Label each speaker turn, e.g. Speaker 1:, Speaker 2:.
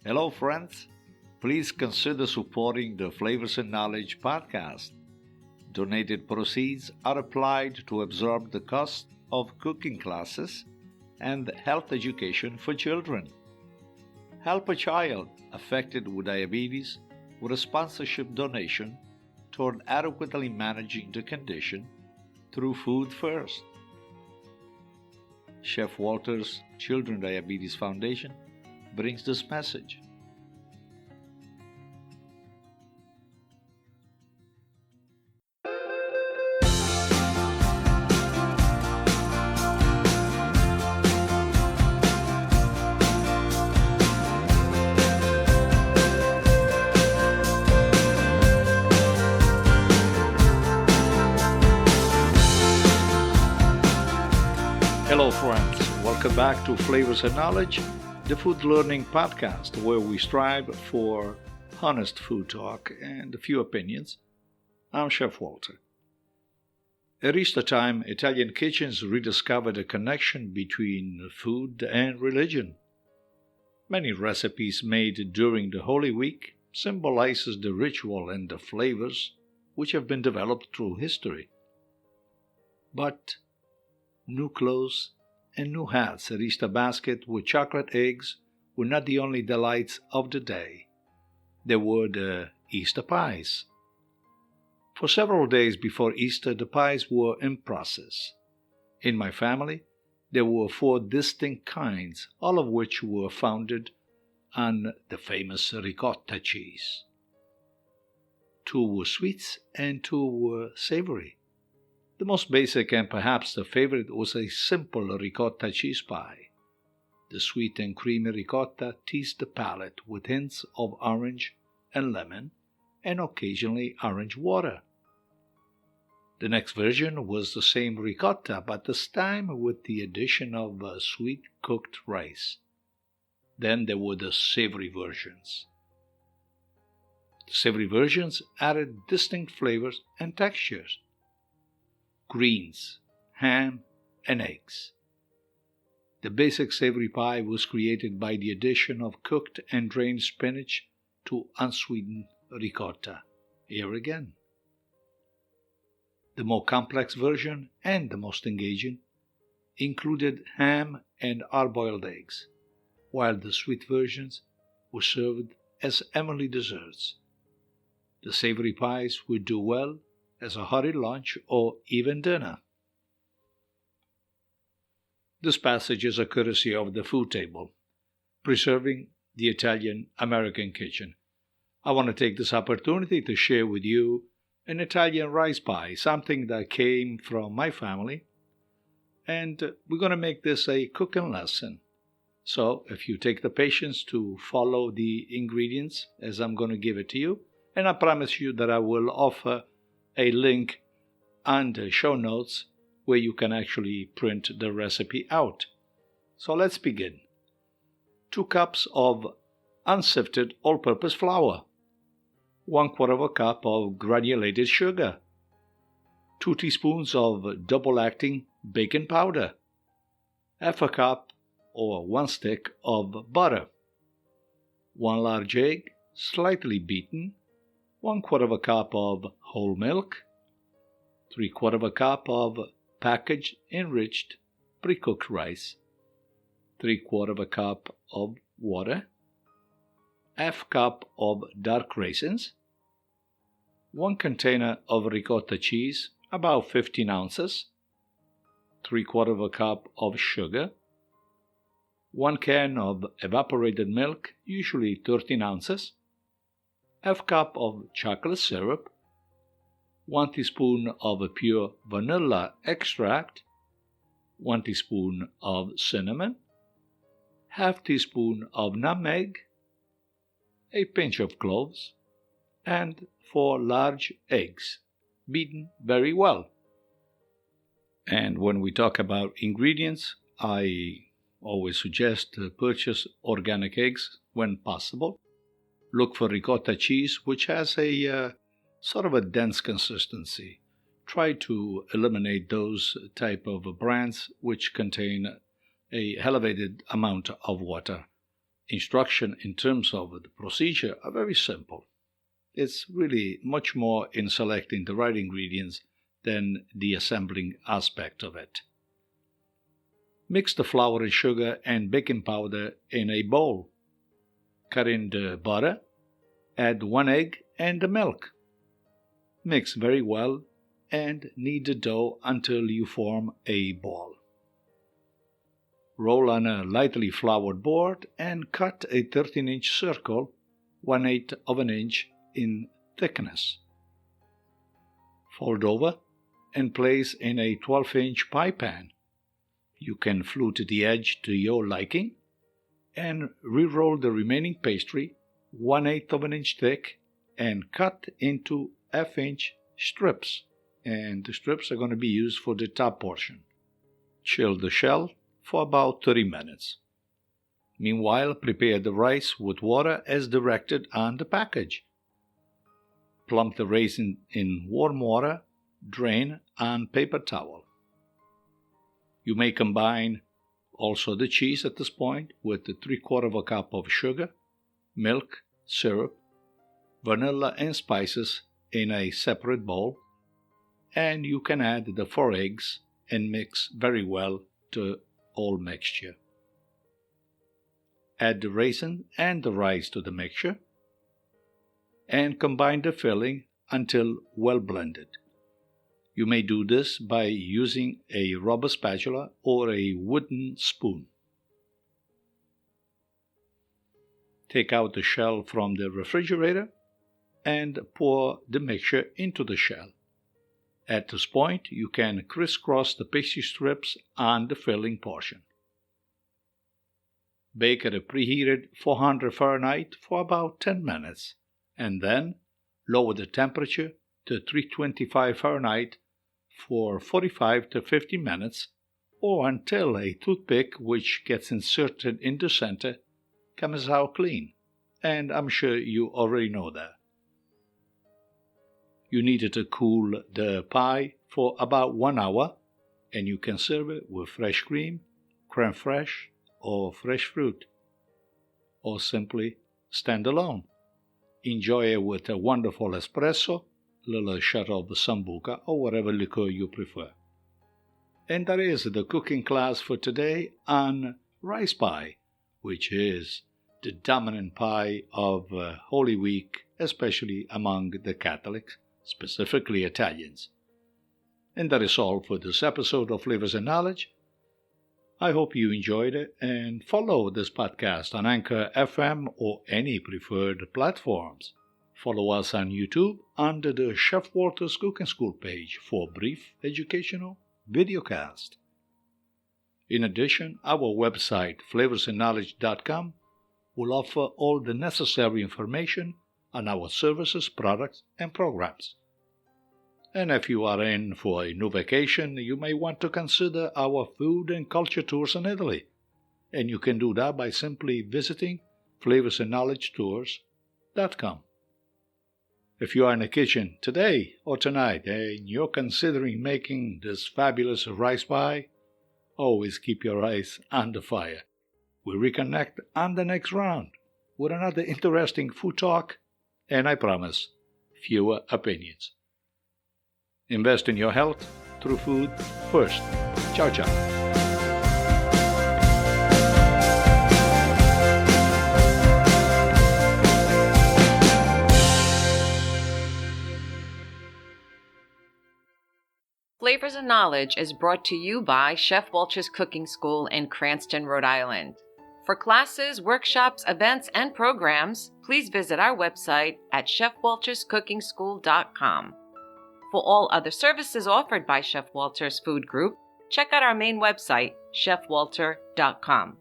Speaker 1: Hello, friends. Please consider supporting the Flavors and Knowledge podcast. Donated proceeds are applied to absorb the cost of cooking classes and health education for children. Help a child affected with diabetes with a sponsorship donation toward adequately managing the condition through Food First. Chef Walter's Children Diabetes Foundation brings this message. Hello, friends. Welcome back to Flavors and Knowledge, the food learning podcast where we strive for honest food talk and a few opinions. I'm Chef Walter. At Easter time, Italian kitchens rediscovered a connection between food and religion. Many recipes made during the Holy Week symbolizes the ritual and the flavors which have been developed through history. But new clothes and new hats at Easter basket with chocolate eggs were not the only delights of the day. There were the Easter pies. For several days before Easter, the pies were in process. In my family, there were 4 distinct kinds, all of which were founded on the famous ricotta cheese. 2 were sweets and 2 were savory. The most basic and perhaps the favorite was a simple ricotta cheese pie. The sweet and creamy ricotta teased the palate with hints of orange and lemon and occasionally orange water. The next version was the same ricotta, but this time with the addition of sweet cooked rice. Then there were the savory versions. The savory versions added distinct flavors and textures. Greens, ham, and eggs. The basic savory pie was created by the addition of cooked and drained spinach to unsweetened ricotta. Here again. The more complex version, and the most engaging, included ham and hard-boiled eggs, while the sweet versions were served as heavenly desserts. The savory pies would do well as a hearty lunch or even dinner. This passage is a courtesy of the Food Table, preserving the Italian-American kitchen. I want to take this opportunity to share with you an Italian rice pie, something that came from my family, and we're going to make this a cooking lesson. So if you take the patience to follow the ingredients as I'm going to give it to you, and I promise you that I will offer a link on the show notes where you can actually print the recipe out. So let's begin. 2 cups of unsifted all-purpose flour, 1/4 cup of granulated sugar, 2 teaspoons of double-acting baking powder, 1/2 cup or 1 stick of butter, 1 large egg slightly beaten, 1/4 cup of whole milk, 3/4 cup of packaged enriched pre-cooked rice, 3/4 cup of water, 1/2 cup of dark raisins, 1 container of ricotta cheese, about 15 ounces, 3/4 cup of sugar, 1 can of evaporated milk, usually 13 ounces, 1/2 cup of chocolate syrup, 1 teaspoon of pure vanilla extract, 1 teaspoon of cinnamon, 1/2 teaspoon of nutmeg, a pinch of cloves, and 4 large eggs, beaten very well. And when we talk about ingredients, I always suggest to purchase organic eggs when possible. Look for ricotta cheese, which has a sort of a dense consistency. Try to eliminate those type of brands which contain a elevated amount of water. Instruction in terms of the procedure are very simple. It's really much more in selecting the right ingredients than the assembling aspect of it. Mix the flour and sugar and baking powder in a bowl. Cut in the butter, add 1 egg and the milk. Mix very well and knead the dough until you form a ball. Roll on a lightly floured board and cut a 13-inch circle, 1/8 of an inch in thickness. Fold over and place in a 12-inch pie pan. You can flute the edge to your liking and re-roll the remaining pastry 1/8 of an inch thick and cut into half-inch strips, and the strips are going to be used for the top portion. Chill the shell for about 30 minutes. Meanwhile, prepare the rice with water as directed on the package. Plump the raisin in warm water, drain on paper towel. You may combine also the cheese at this point with 3/4 cup of sugar, milk, syrup, vanilla and spices in a separate bowl, and you can add the 4 eggs and mix very well to all mixture. Add the raisin and the rice to the mixture and combine the filling until well blended. You may do this by using a rubber spatula or a wooden spoon. Take out the shell from the refrigerator and pour the mixture into the shell. At this point, you can crisscross the pastry strips on the filling portion. Bake at a preheated 400 Fahrenheit for about 10 minutes, and then lower the temperature to 325 Fahrenheit for 45 to 50 minutes, or until a toothpick which gets inserted in the center comes out clean, and I'm sure you already know that. You need to cool the pie for about 1 hour, and you can serve it with fresh cream, crème fraîche, or fresh fruit, or simply stand alone. Enjoy it with a wonderful espresso, little shot of sambuca, or whatever liqueur you prefer. And that is the cooking class for today on rice pie, which is the dominant pie of Holy Week, especially among the Catholics, specifically Italians. And that is all for this episode of Flavors and Knowledge. I hope you enjoyed it, and follow this podcast on Anchor FM or any preferred platforms. Follow us on YouTube under the Chef Walter's Cooking School page for brief educational videocast. In addition, our website flavorsandknowledge.com will offer all the necessary information on our services, products, and programs. And if you are in for a new vacation, you may want to consider our food and culture tours in Italy. And you can do that by simply visiting flavorsandknowledgetours.com. If you are in the kitchen today or tonight and you're considering making this fabulous rice pie, always keep your eyes on the fire. We'll reconnect on the next round with another interesting food talk, and I promise, fewer opinions. Invest in your health through food first. Ciao, ciao.
Speaker 2: Flavors and Knowledge is brought to you by Chef Walter's Cooking School in Cranston, Rhode Island. For classes, workshops, events, and programs, please visit our website at chefwalterscookingschool.com. For all other services offered by Chef Walter's Food Group, check out our main website, chefwalter.com.